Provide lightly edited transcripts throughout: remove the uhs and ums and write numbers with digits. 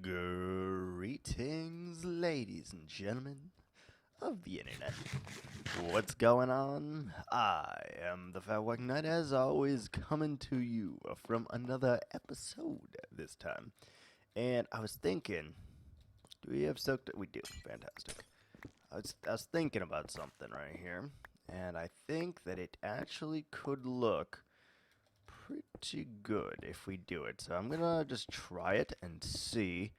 Greetings, ladies and gentlemen of the internet. What's going on? I am the Fat White Knight, as always, coming to you from another episode this time. And I was thinking, do we have soaked? We do. Fantastic. I was thinking about something right here, and I think that it actually could look pretty good if we do it. So I'm gonna just try it and see.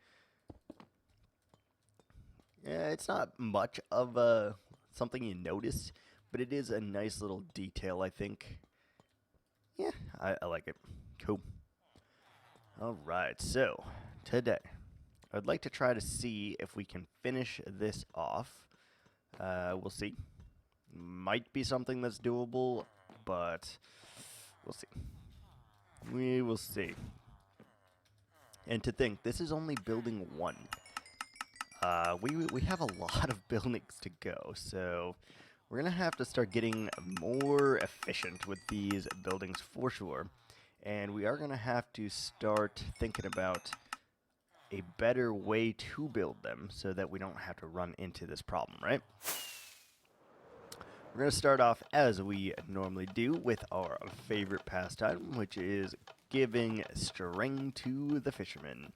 Yeah, it's not much of something you notice, but it is a nice little detail, I think. Yeah, I like it. Cool. Alright, so today I'd like to try to see if we can finish this off. We'll see. Might be something that's doable, but we'll see. We will see. And to think, this is only building one. We have a lot of buildings to go, so we're going to have to start getting more efficient with these buildings for sure. And we are going to have to start thinking about a better way to build them so that we don't have to run into this problem, right? We're going to start off, as we normally do, with our favorite pastime, which is giving string to the fishermen,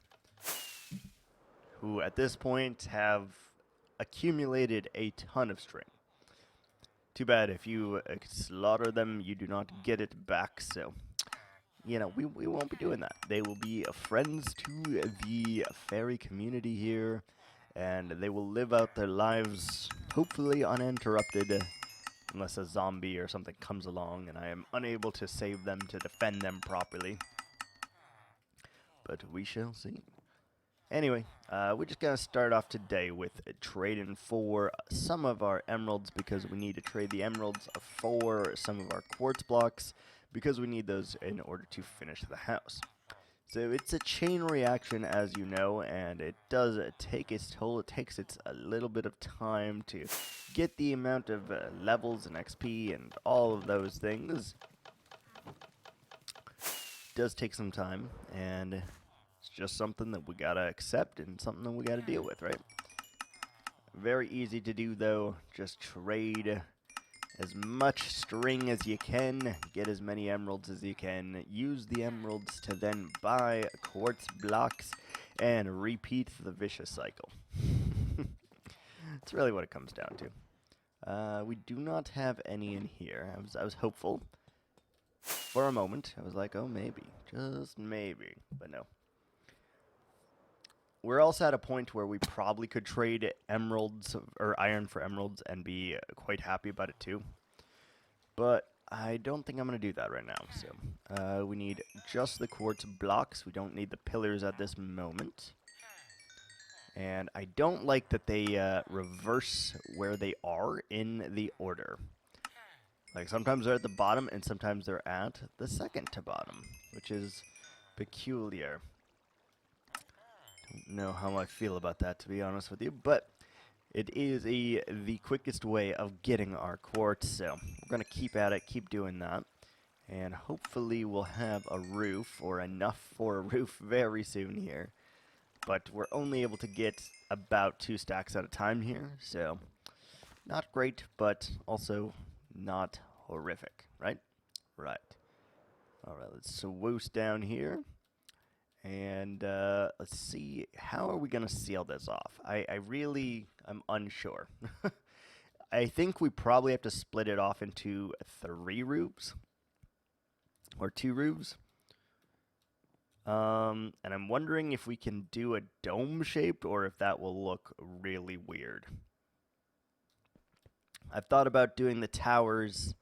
who at this point have accumulated a ton of string. Too bad if you slaughter them, you do not get it back, so, you know, we won't be doing that. They will be friends to the fairy community here, and they will live out their lives, hopefully uninterrupted, unless a zombie or something comes along and I am unable to save them to defend them properly. But we shall see. Anyway, we're just going to start off today with trading for some of our emeralds, because we need to trade the emeralds for some of our quartz blocks, because we need those in order to finish the house. So it's a chain reaction, as you know, and it does take its toll. It takes a little bit of time to get the amount of levels and XP and all of those things. It does take some time, and it's just something that we gotta accept and something that we gotta deal with, right? Very easy to do, though. Just trade as much string as you can, get as many emeralds as you can, use the emeralds to then buy quartz blocks, and repeat the vicious cycle. That's really what it comes down to. We do not have any in here. I was hopeful. For a moment, I was like, oh, maybe. Just maybe. But no. We're also at a point where we probably could trade emeralds or iron for emeralds and be quite happy about it too. But I don't think I'm going to do that right now. So we need just the quartz blocks. We don't need the pillars at this moment. And I don't like that they reverse where they are in the order. Like, sometimes they're at the bottom and sometimes they're at the second to bottom, which is peculiar. Don't know how I feel about that, to be honest with you, but it is the quickest way of getting our quartz, so we're going to keep at it, keep doing that, and hopefully we'll have a roof, or enough for a roof, very soon here. But we're only able to get about 2 stacks at a time here, so not great, but also not horrific, right? Right. Alright, let's swoosh down here. And let's see, how are we going to seal this off? I'm unsure. I think we probably have to split it off into 3 roofs. Or 2 roofs. And I'm wondering if we can do a dome shaped, or if that will look really weird. I've thought about doing the towers,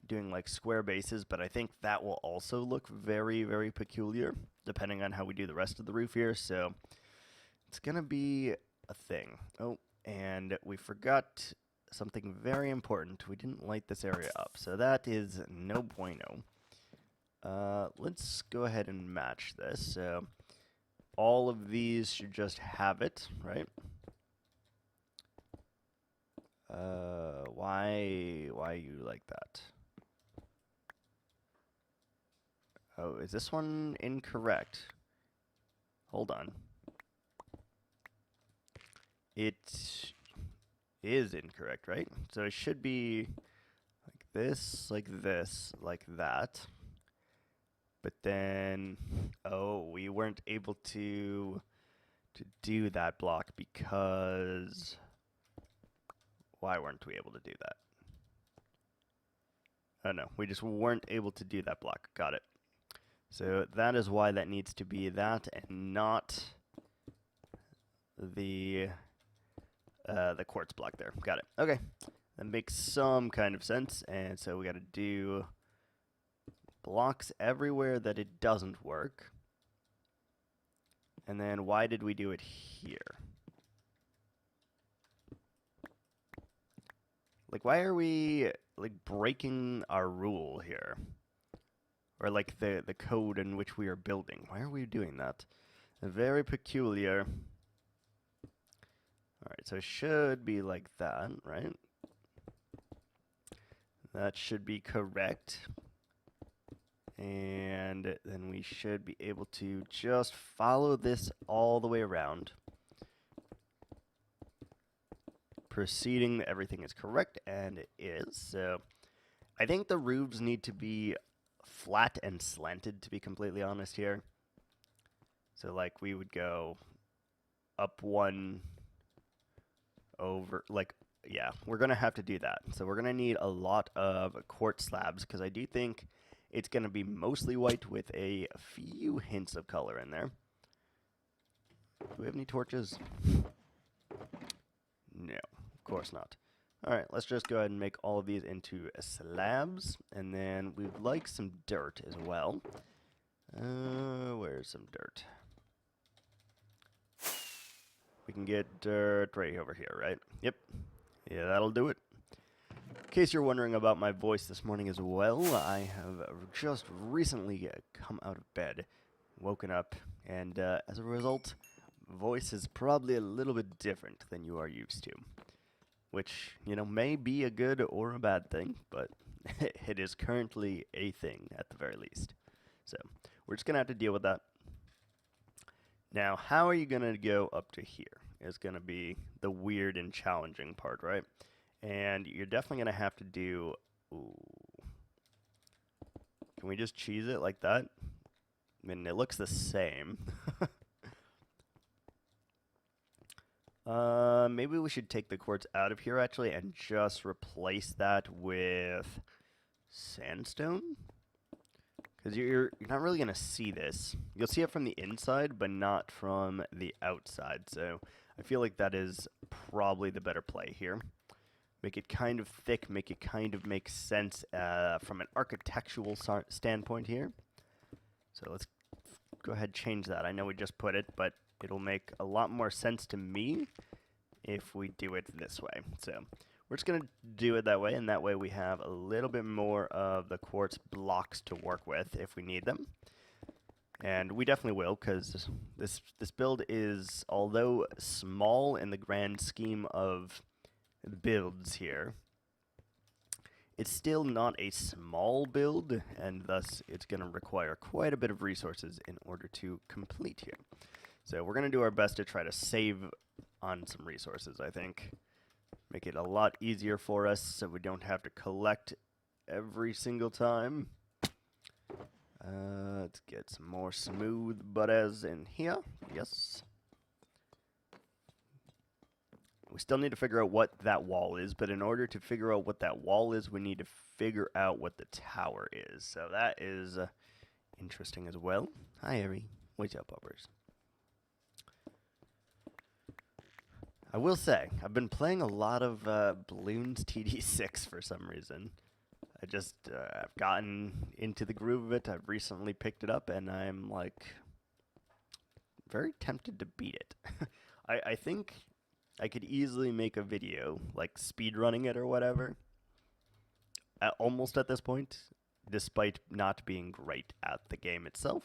doing like square bases, but I think that will also look very, very peculiar, depending on how we do the rest of the roof here, so it's going to be a thing. Oh, and we forgot something very important. We didn't light this area up, so that is no bueno. Let's go ahead and match this. So all of these should just have it, right? Why you like that? Oh, is this one incorrect? Hold on. it is incorrect, right? So it should be like this, like that. But then, oh, we weren't able to do that block because... Why weren't we able to do that? Oh no, we just weren't able to do that block. Got it. So that is why that needs to be that and not the quartz block there. Got it. Okay. That makes some kind of sense. And so we got to do blocks everywhere that it doesn't work. And then why did we do it here? Like, why are we, like, breaking our rule here? Or, like, the code in which we are building. Why are we doing that? Very peculiar. Alright, so it should be like that, right? That should be correct. And then we should be able to just follow this all the way around. Proceeding, everything is correct, and it is. So I think the roofs need to be flat and slanted, to be completely honest here. So like we would go up one, over, like, yeah, we're going to have to do that. So we're going to need a lot of quartz slabs, because I do think it's going to be mostly white with a few hints of color in there. Do we have any torches? No. Of course not. Alright, let's just go ahead and make all of these into slabs. And then we'd like some dirt as well. Where's some dirt? We can get dirt right over here, right? Yep. Yeah, that'll do it. In case you're wondering about my voice this morning as well, I have just recently come out of bed, woken up, and as a result, voice is probably a little bit different than you are used to. Which, you know, may be a good or a bad thing, but it is currently a thing at the very least. So, we're just going to have to deal with that. Now, how are you going to go up to here is going to be the weird and challenging part, right? And you're definitely going to have to do... Ooh. Can we just cheese it like that? I mean, it looks the same. Maybe we should take the quartz out of here, actually, and just replace that with sandstone? Because you're not really going to see this. You'll see it from the inside, but not from the outside. So I feel like that is probably the better play here. Make it kind of thick, make it kind of make sense from an architectural standpoint here. So let's go ahead and change that. I know we just put it, but it'll make a lot more sense to me if we do it this way. So we're just going to do it that way, and that way we have a little bit more of the quartz blocks to work with if we need them. And we definitely will, because this build is, although small in the grand scheme of builds here, it's still not a small build, and thus it's going to require quite a bit of resources in order to complete here. So we're going to do our best to try to save on some resources, I think. Make it a lot easier for us so we don't have to collect every single time. Let's get some more smooth butters in here. Yes. We still need to figure out what that wall is, but in order to figure out what that wall is, we need to figure out what the tower is. So that is interesting as well. Hi, Harry. What's up, puppers? I will say, I've been playing a lot of Bloons TD6 for some reason. I just, I've gotten into the groove of it. I've recently picked it up, and I'm, like, very tempted to beat it. I think I could easily make a video, like, speedrunning it or whatever, almost at this point, despite not being great at the game itself.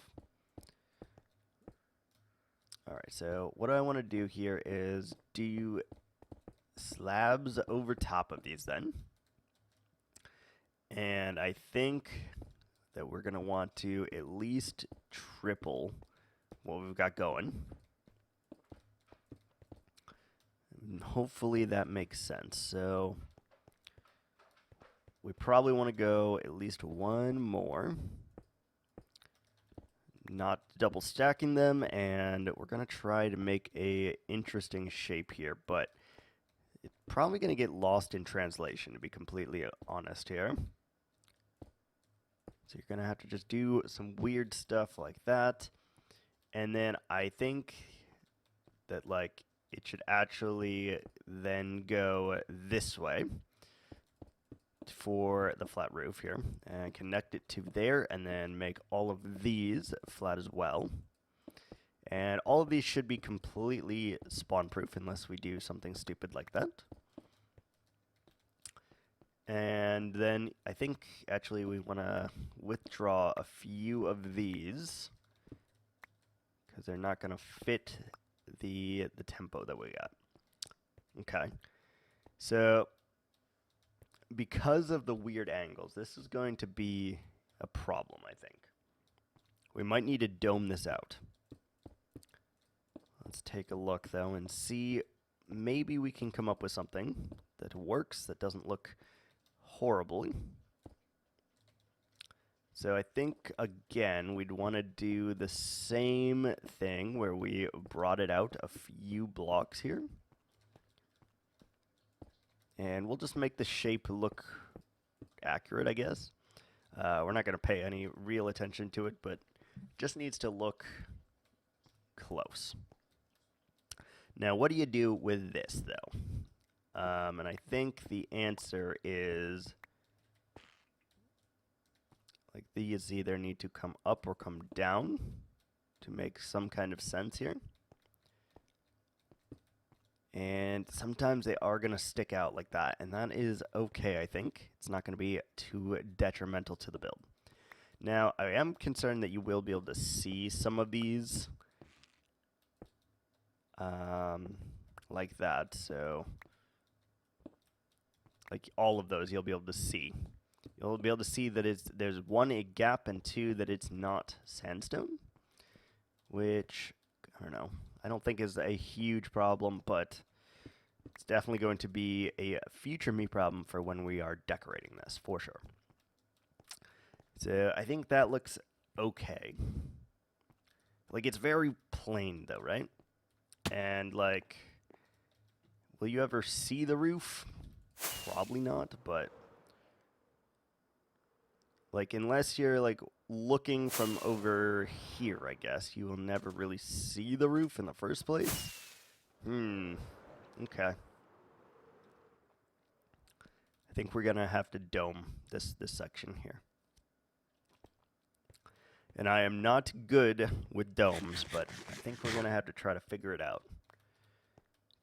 Alright, so what I want to do here is do slabs over top of these then. And I think that we're going to want to at least triple what we've got going. hopefully that makes sense. So we probably want to go at least one more. Not double stacking them, and we're going to try to make a interesting shape here, but it's probably going to get lost in translation, to be completely honest here. So you're going to have to just do some weird stuff like that. And then I think that, like, it should actually then go this way for the flat roof here, and connect it to there, and then make all of these flat as well. And all of these should be completely spawn proof unless we do something stupid like that. And then I think actually we want to withdraw a few of these because they're not going to fit the tempo that we got. Okay. So because of the weird angles, this is going to be a problem, I think. We might need to dome this out. Let's take a look, though, and see. Maybe we can come up with something that works, that doesn't look horribly. So I think, again, we'd want to do the same thing where we brought it out a few blocks here. And we'll just make the shape look accurate, I guess. We're not going to pay any real attention to it, but just needs to look close. Now, what do you do with this, though? And I think the answer is, like, these either need to come up or come down to make some kind of sense here. And sometimes they are going to stick out like that, and that is okay, I think. It's not going to be too detrimental to the build. Now, I am concerned that you will be able to see some of these like that. So, like all of those, you'll be able to see. You'll be able to see that there's one, a gap, and two, that it's not sandstone, which, I don't know, I don't think is a huge problem, but it's definitely going to be a future me problem for when we are decorating this, for sure. So I think that looks okay. Like, it's very plain, though, right? And, like, will you ever see the roof? Probably not, but, like, unless you're, like, looking from over here, I guess, you will never really see the roof in the first place. Okay. I think we're gonna have to dome this section here. And I am not good with domes, but I think we're gonna have to try to figure it out.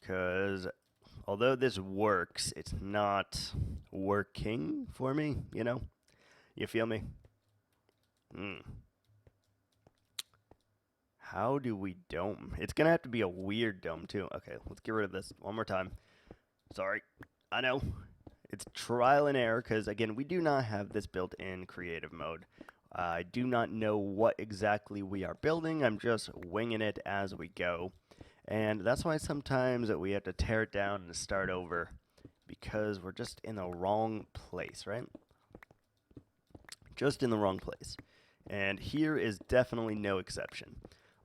Because although this works, it's not working for me, you know? You feel me? How do we dome? It's going to have to be a weird dome, too. Okay, let's get rid of this one more time. Sorry. I know. It's trial and error, because, again, we do not have this built in creative mode. I do not know what exactly we are building. I'm just winging it as we go. And that's why sometimes we have to tear it down and start over, because we're just in the wrong place, right? Just in the wrong place. And here is definitely no exception.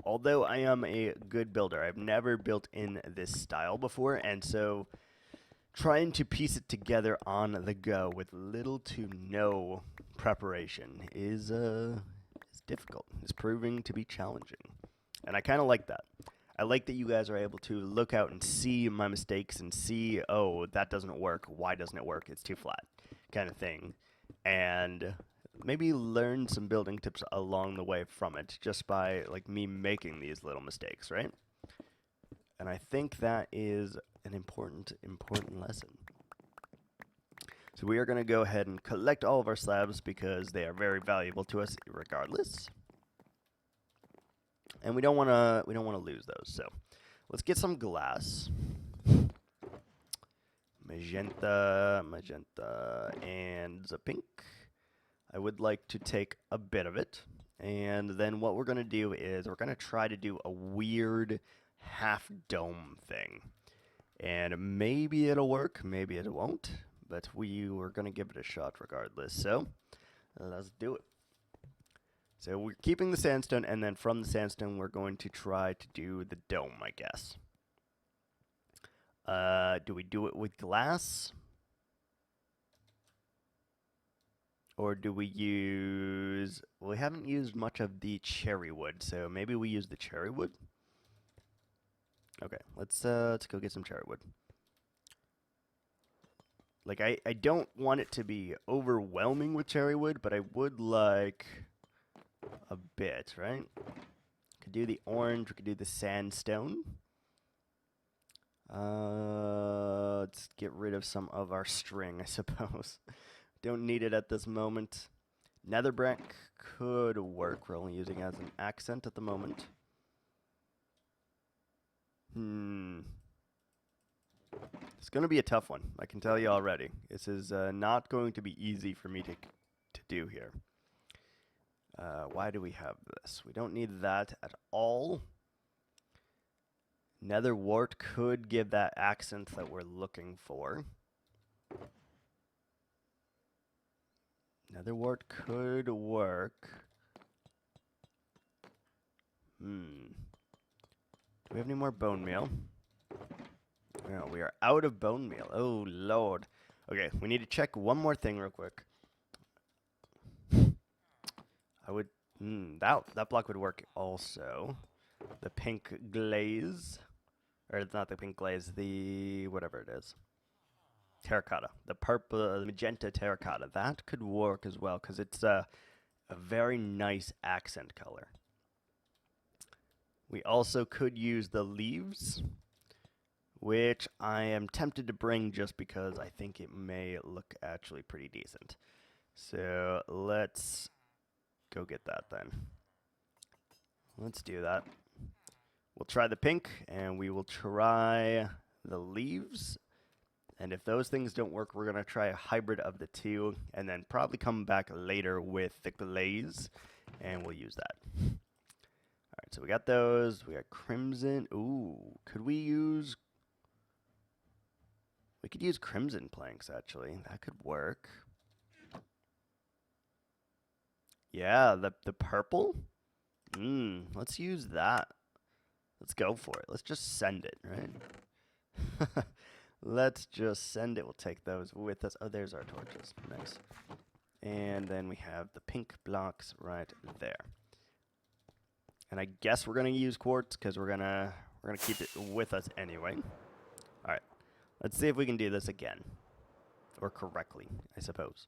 Although I am a good builder, I've never built in this style before, and so trying to piece it together on the go with little to no preparation is difficult. It's proving to be challenging. And I kind of like that. I like that you guys are able to look out and see my mistakes and see, oh, that doesn't work. Why doesn't it work? It's too flat, kind of thing. And maybe learn some building tips along the way from it, just by, like, me making these little mistakes, right? And I think that is an important lesson. So we are going to go ahead and collect all of our slabs because they are very valuable to us regardless. And we don't want to lose those. So let's get some glass. Magenta, and the pink. I would like to take a bit of it, and then what we're going to do is we're going to try to do a weird half dome thing. And maybe it'll work, maybe it won't, but we were going to give it a shot regardless. So let's do it. So we're keeping the sandstone, and then from the sandstone, we're going to try to do the dome, I guess. Do we do it with glass? Or do we use... Well, we haven't used much of the cherry wood, so maybe we use the cherry wood? Okay, let's go get some cherry wood. Like, I don't want it to be overwhelming with cherry wood, but I would like a bit, right? Could do the orange, we could do the sandstone. Let's get rid of some of our string, I suppose. Don't need it at this moment. Nether brick could work. We're only using it as an accent at the moment. It's going to be a tough one. I can tell you already. This is not going to be easy for me to do here. Why do we have this? We don't need that at all. Nether wart could give that accent that we're looking for. Nether wart could work. Do we have any more bone meal? No, we are out of bone meal. Oh, Lord. Okay, we need to check one more thing real quick. I would... that block would work also. The pink glaze. Or it's not the pink glaze, the... whatever it is. Terracotta. The purple, the magenta terracotta. That could work as well, because it's a very nice accent color. We also could use the leaves, which I am tempted to bring just because I think it may look actually pretty decent. So let's go get that then. Let's do that. We'll try the pink, and we will try the leaves. And if those things don't work, we're going to try a hybrid of the two, and then probably come back later with the glaze, and we'll use that. All right, so we got those. We got crimson. Ooh, could we use... We could use crimson planks, actually. That could work. Yeah, the purple? Let's use that. Let's go for it. Let's just send it, right? Let's just send it. We'll take those with us. Oh, there's our torches. Nice. And then we have the pink blocks right there. And I guess we're going to use quartz because we're gonna keep it with us anyway. All right. Let's see if we can do this again. Or correctly, I suppose.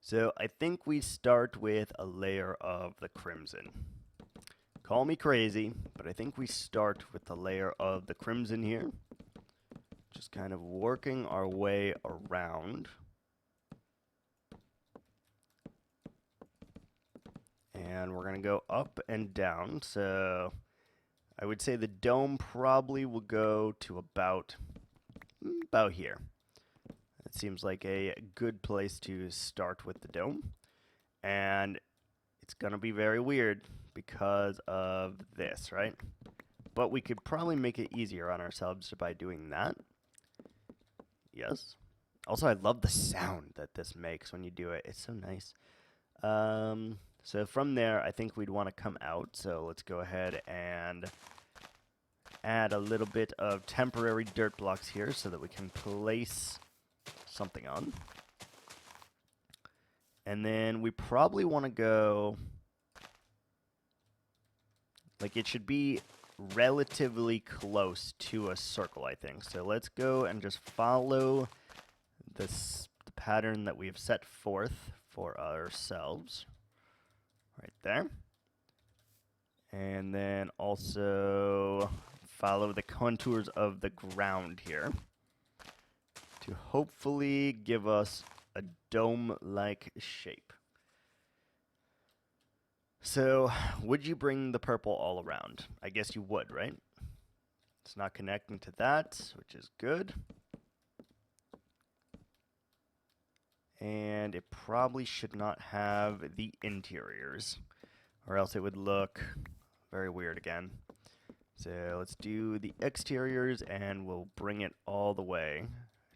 So I think we start with a layer of the crimson. Call me crazy, but I think we start with the layer of the crimson here. Just kind of working our way around. And we're going to go up and down. So I would say the dome probably will go to about here. It seems like a good place to start with the dome. And it's going to be very weird because of this, right? But we could probably make it easier on ourselves by doing that. Yes. Also, I love the sound that this makes when you do it. It's so nice. So from there, I think we'd want to come out. So let's go ahead and add a little bit of temporary dirt blocks here so that we can place something on. And then we probably want to go... Like, it should be relatively close to a circle, I think. So let's go and just follow the pattern that we've set forth for ourselves. Right there. And then also follow the contours of the ground here to hopefully give us a dome-like shape. So, would you bring the purple all around? I guess you would, right? It's not connecting to that, which is good. And it probably should not have the interiors, or else it would look very weird again. So let's do the exteriors, and we'll bring it all the way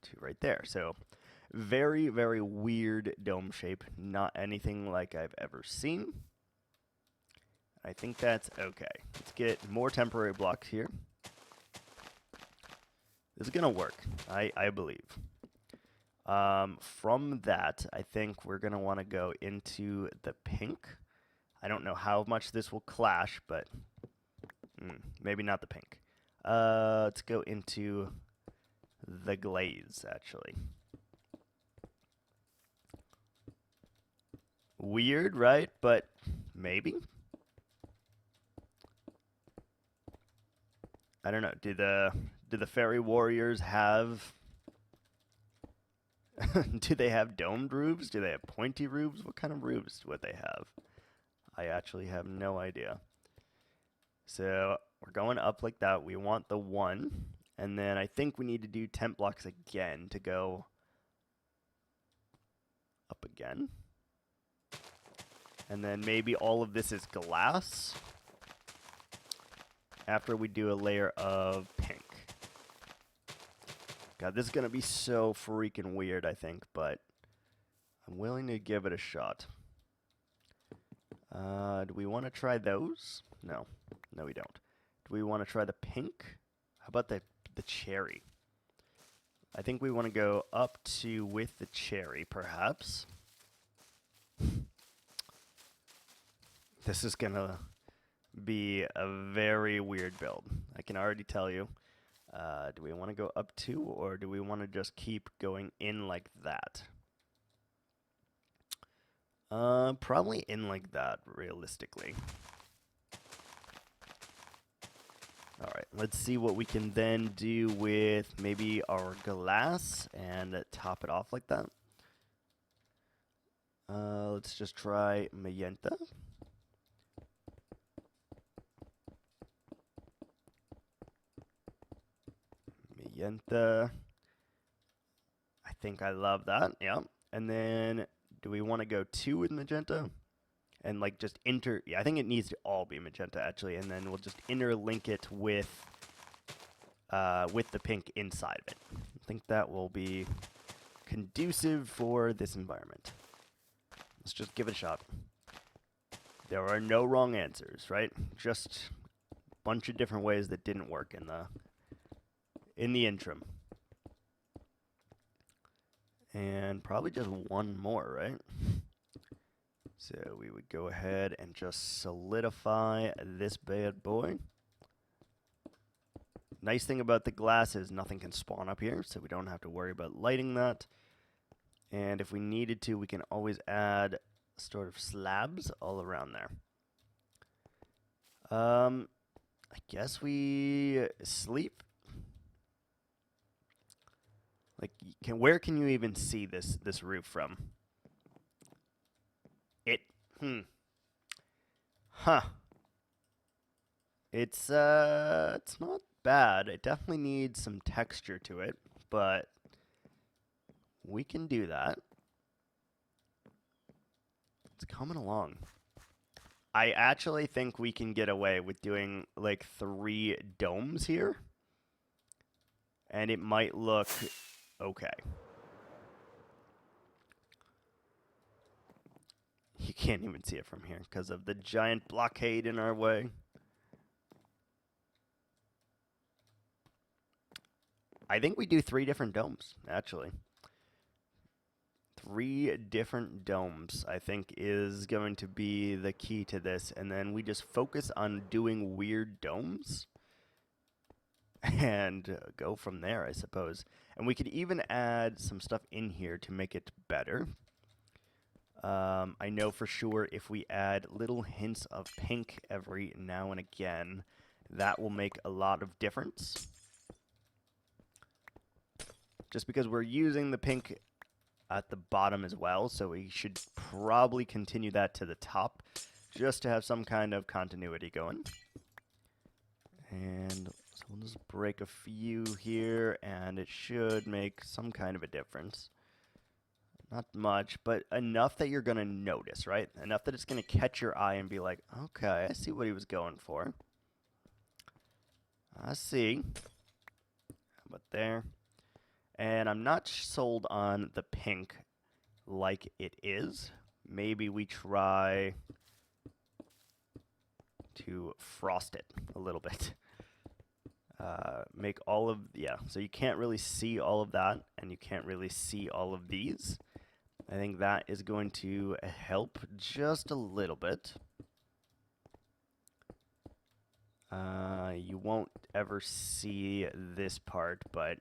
to right there. So very, very weird dome shape. Not anything like I've ever seen. I think that's okay. Let's get more temporary blocks here. This is going to work, I believe. From that, I think we're going to want to go into the pink. I don't know how much this will clash, but maybe not the pink. Let's go into the glaze, actually. Weird, right? But maybe. I don't know. Do the fairy warriors have do they have domed roofs? Do they have pointy roofs? What kind of roofs would they have? I actually have no idea. So we're going up like that. We want the 1. And then I think we need to do temp blocks again to go up again. And then maybe all of this is glass after we do a layer of pink. God, this is going to be so freaking weird, I think, but I'm willing to give it a shot. Do we want to try those? No. No, we don't. Do we want to try the pink? How about the cherry? I think we want to go up to with the cherry, perhaps. This is going to be a very weird build. I can already tell you. Do we want to go up to, or do we want to just keep going in like that? Probably in like that, realistically. All right, let's see what we can then do with maybe our glass and top it off like that. Let's just try magenta. Magenta. I think I love that, yeah. And then do we want to go 2 with magenta? And like just yeah, I think it needs to all be magenta actually, and then we'll just interlink it with the pink inside of it. I think that will be conducive for this environment. Let's just give it a shot. There are no wrong answers, right? Just a bunch of different ways that didn't work in the interim. And probably just one more, right? So we would go ahead and just solidify this bad boy. Nice thing about the glass is nothing can spawn up here, so we don't have to worry about lighting that. And if we needed to, we can always add sort of slabs all around there. I guess we sleep. Like, where can you even see this roof from? It's not bad. It definitely needs some texture to it, but we can do that. It's coming along. I actually think we can get away with doing like 3 domes here, and it might look okay. You can't even see it from here because of the giant blockade in our way. I think we do 3 different domes, actually. 3 different domes, I think, is going to be the key to this. And then we just focus on doing weird domes and go from there, I suppose. And we could even add some stuff in here to make it better. I know for sure if we add little hints of pink every now and again, that will make a lot of difference. Just because we're using the pink at the bottom as well, so we should probably continue that to the top just to have some kind of continuity going. And so we'll just break a few here, and it should make some kind of a difference. Not much, but enough that you're going to notice, right? Enough that it's going to catch your eye and be like, okay, I see what he was going for. I see. How about there? And I'm not sold on the pink like it is. Maybe we try to frost it a little bit. Make all of, yeah, so you can't really see all of that, and you can't really see all of these. I think that is going to help just a little bit. You won't ever see this part, but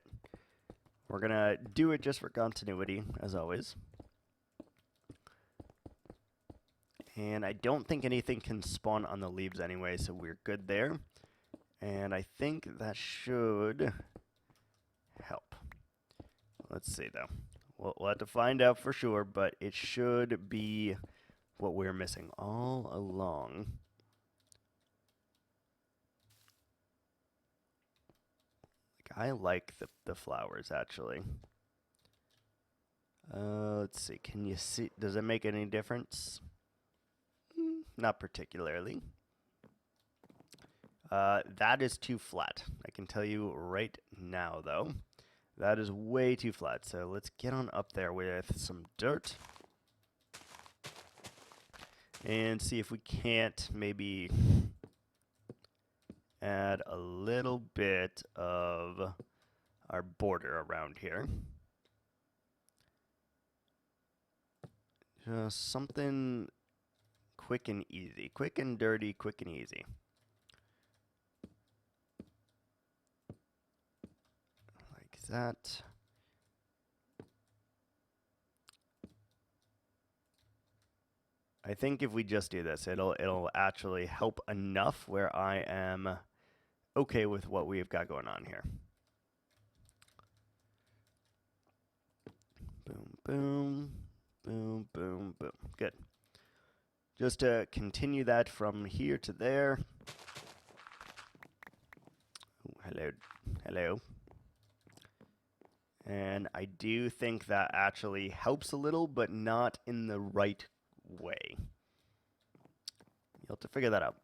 we're going to do it just for continuity, as always. And I don't think anything can spawn on the leaves anyway, so we're good there. And I think that should help. Let's see, though. We'll have to find out for sure, but it should be what we're missing all along. I like the flowers, actually. Let's see. Can you see? Does it make any difference? Not particularly. That is too flat. I can tell you right now, though. That is way too flat. So let's get on up there with some dirt. And see if we can't maybe add a little bit of our border around here. Just something quick and easy. Quick and dirty, quick and easy. Like that. I think if we just do this, it'll actually help enough where I am okay with what we've got going on here. Boom, boom, boom, boom, boom. Good. Just to continue that from here to there. Ooh, hello, hello. And I do think that actually helps a little, but not in the right way. You'll have to figure that out.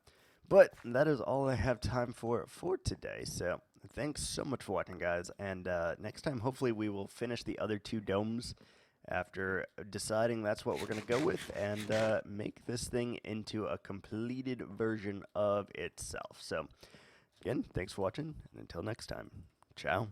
But that is all I have time for today. So thanks so much for watching, guys. And next time, hopefully, we will finish the other two domes after deciding that's what we're going to go with and make this thing into a completed version of itself. So again, thanks for watching. And until next time, ciao.